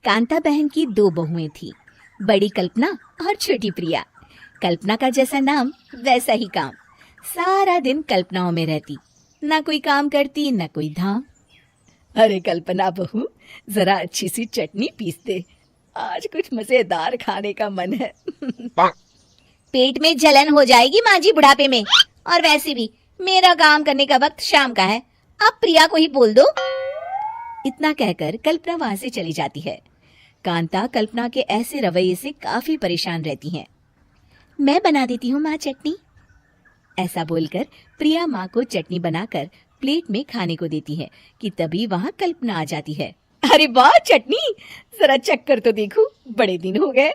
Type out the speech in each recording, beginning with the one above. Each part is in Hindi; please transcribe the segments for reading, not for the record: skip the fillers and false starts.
कांता बहन की दो बहुएं थी, बड़ी कल्पना और छोटी प्रिया। कल्पना का जैसा नाम वैसा ही काम। सारा दिन कल्पनाओं में रहती, ना कोई काम करती ना कोई धाम। अरे कल्पना बहू, जरा अच्छी सी चटनी पीस दे, आज कुछ मजेदार खाने का मन है। पेट में जलन हो जाएगी माँ जी बुढ़ापे में, और वैसे भी मेरा काम करने का वक्त शाम का है, आप प्रिया को ही बोल दो। इतना कहकर कल्पना वहां से चली जाती है। कांता कल्पना के ऐसे रवैये से काफी परेशान रहती हैं। मैं बना देती हूँ माँ चटनी, ऐसा बोलकर प्रिया माँ को चटनी बनाकर प्लेट में खाने को देती है कि तभी वहाँ कल्पना आ जाती है। अरे वाह चटनी, जरा चक्कर तो देखूं, बड़े दिन हो गए।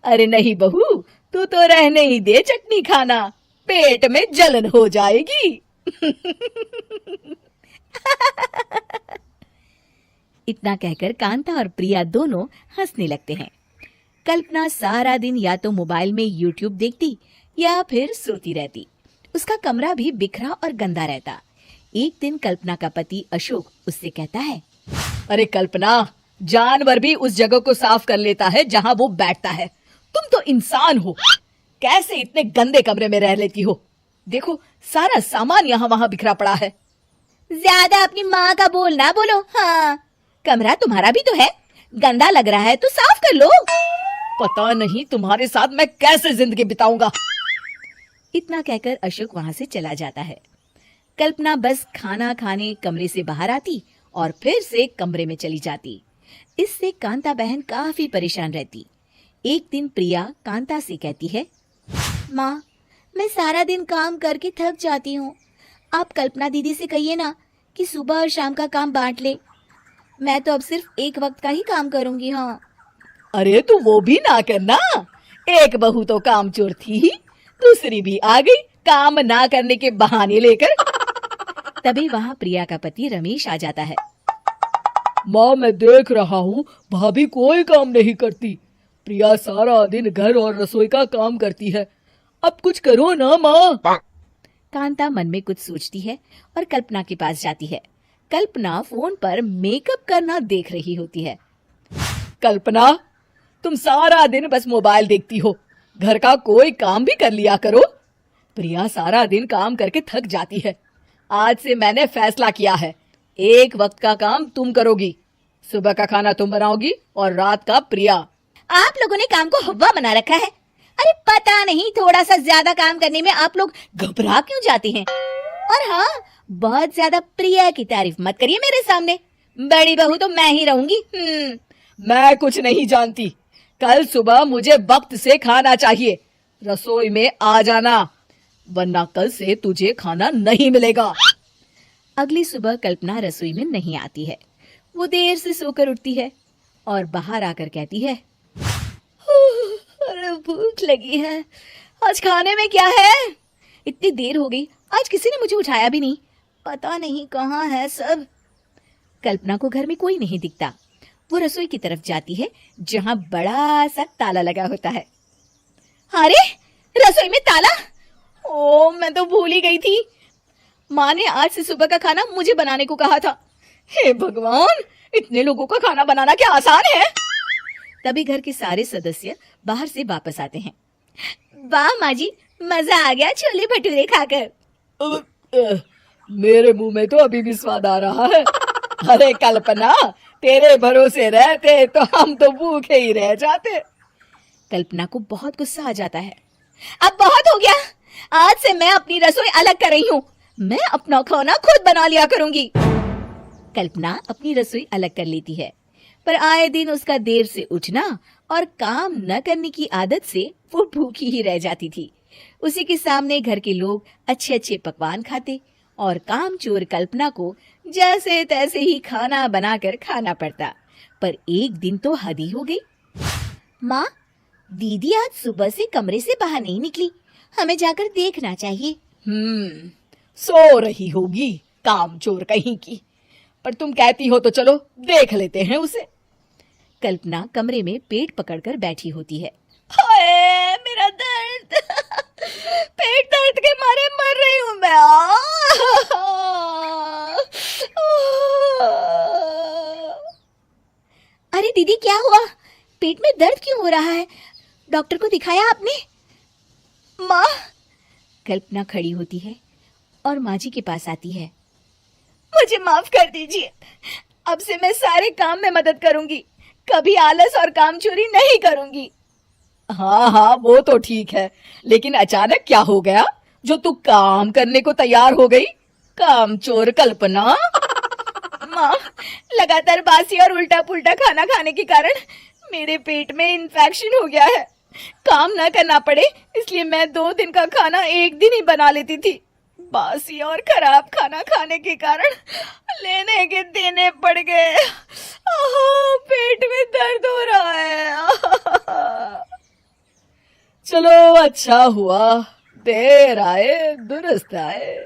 अरे नहीं बहू, तू तो रहने ही दे चटनी खाना, पेट में जलन हो जाएगी। इतना कहकर कांता और प्रिया दोनों हंसने लगते हैं। कल्पना सारा दिन या तो मोबाइल में यूट्यूब देखती या फिर सोती रहती। उसका कमरा भी बिखरा और गंदा रहता। एक दिन कल्पना का पति अशोक उससे कहता है, अरे कल्पना, जानवर भी उस जगह को साफ कर लेता है जहाँ वो बैठता है, तुम तो इंसान हो, कैसे इतने गंदे कमरे में रह लेती हो? देखो सारा सामान यहाँ वहाँ बिखरा पड़ा है। ज्यादा अपनी माँ का बोल ना बोलो। हाँ, कमरा तुम्हारा भी तो है, गंदा लग रहा है तो साफ कर लो। पता नहीं तुम्हारे साथ मैं कैसे जिंदगी बिताऊंगा। इतना कहकर अशोक वहां से चला जाता है। कल्पना बस खाना खाने कमरे से बाहर आती और फिर से कमरे में चली जाती। इससे कांता बहन काफी परेशान रहती। एक दिन प्रिया कांता से कहती है, माँ, मैं सारा दिन काम करके थक जाती हूँ, आप कल्पना दीदी से कहिए ना कि सुबह और शाम का काम बांट ले, मैं तो अब सिर्फ एक वक्त का ही काम करूंगी। हाँ। अरे तू वो भी ना करना, एक बहू तो काम चोर थी ही, दूसरी भी आ गई काम ना करने के बहाने लेकर। तभी वहाँ प्रिया का पति रमेश आ जाता है। माँ, मैं देख रहा हूँ भाभी कोई काम नहीं करती, प्रिया सारा दिन घर और रसोई का काम करती है, अब कुछ करो ना माँ। कांता मन में कुछ सोचती है और कल्पना के पास जाती है। कल्पना फोन पर मेकअप करना देख रही होती है। कल्पना, तुम सारा दिन बस मोबाइल देखती हो, घर का कोई काम भी कर लिया करो। प्रिया सारा दिन काम करके थक जाती है, आज से मैंने फैसला किया है, एक वक्त का काम तुम करोगी, सुबह का खाना तुम बनाओगी और रात का प्रिया। आप लोगों ने काम को हवा बना रखा है। अरे पता नहीं थोड़ा सा ज्यादा काम करने में आप लोग घबरा क्यों जाते हैं। और हाँ, बहुत ज्यादा प्रिया की तारीफ मत करिए मेरे सामने, बड़ी बहू तो मैं ही रहूंगी। मैं कुछ नहीं जानती, कल सुबह मुझे वक्त से खाना चाहिए, रसोई में आ जाना, वरना कल से तुझे खाना नहीं मिलेगा। अगली सुबह कल्पना रसोई में नहीं आती है। वो देर से सोकर उठती है और बाहर आकर कहती है, अरे भूख लगी है, आज खाने में क्या है? इतनी देर हो गई, आज किसी ने मुझे उठाया भी नहीं, पता नहीं कहाँ है सब। कल्पना को घर में कोई नहीं दिखता। वो रसोई की तरफ जाती है जहाँ बड़ा सा ताला लगा होता है। अरे रसोई में ताला! ओ, मैं तो भूल ही गई थी, माँ ने आज से सुबह का खाना मुझे बनाने को कहा था। हे भगवान, इतने लोगों का खाना बनाना क्या आसान है? तभी घर के सारे सदस्य बाहर से वापस आते हैं। वाह माँ जी, मजा आ गया छोले भटूरे खाकर। मेरे मुंह में तो अभी भी स्वाद आ रहा है। अरे कल्पना, तेरे भरोसे रहते तो हम तो भूखे ही रह जाते। कल्पना को बहुत गुस्सा आ जाता है। अब बहुत हो गया, आज से मैं अपनी रसोई अलग कर रही हूँ, मैं अपना खाना खुद बना लिया करूंगी। कल्पना अपनी रसोई अलग कर लेती है, पर आए दिन उसका देर से उठना और काम न करने की आदत से वो भूखी ही रह जाती थी। उसी के सामने घर के लोग अच्छे अच्छे पकवान खाते और कामचोर कल्पना को जैसे तैसे ही खाना बनाकर खाना पड़ता। पर एक दिन तो हद ही हो गई। माँ, दीदी आज सुबह से कमरे से बाहर नहीं निकली, हमें जाकर देखना चाहिए। सो रही होगी कामचोर कहीं की, पर तुम कहती हो तो चलो देख लेते हैं उसे। कल्पना कमरे में पेट पकड़कर बैठी होती है। हाय मेरा दर्द, पेट दर्द के मारे मर रही हूँ मैं। अरे दीदी क्या हुआ? पेट में दर्द क्यों हो रहा है? डॉक्टर को दिखाया आपने? माँ। कल्पना खड़ी होती है और माँ जी के पास आती है। मुझे माफ कर दीजिए, अब से मैं सारे काम में मदद करूंगी, कभी आलस और काम चोरी नहीं करूंगी। हाँ हाँ, वो तो ठीक है, लेकिन अचानक क्या हो गया जो तू काम करने को तैयार हो गई? काम चोर कल्पना। माँ, लगातार बासी और उल्टा पुल्टा खाना खाने के कारण मेरे पेट में इन्फेक्शन हो गया है। काम ना करना पड़े इसलिए मैं 2 दिन का खाना एक दिन ही बना लेती थी। बासी और खराब खाना खाने के कारण लेने के देने पड़ गए। पेट में दर्द हो रहा है। चलो अच्छा हुआ, देर आए दुरुस्त आए।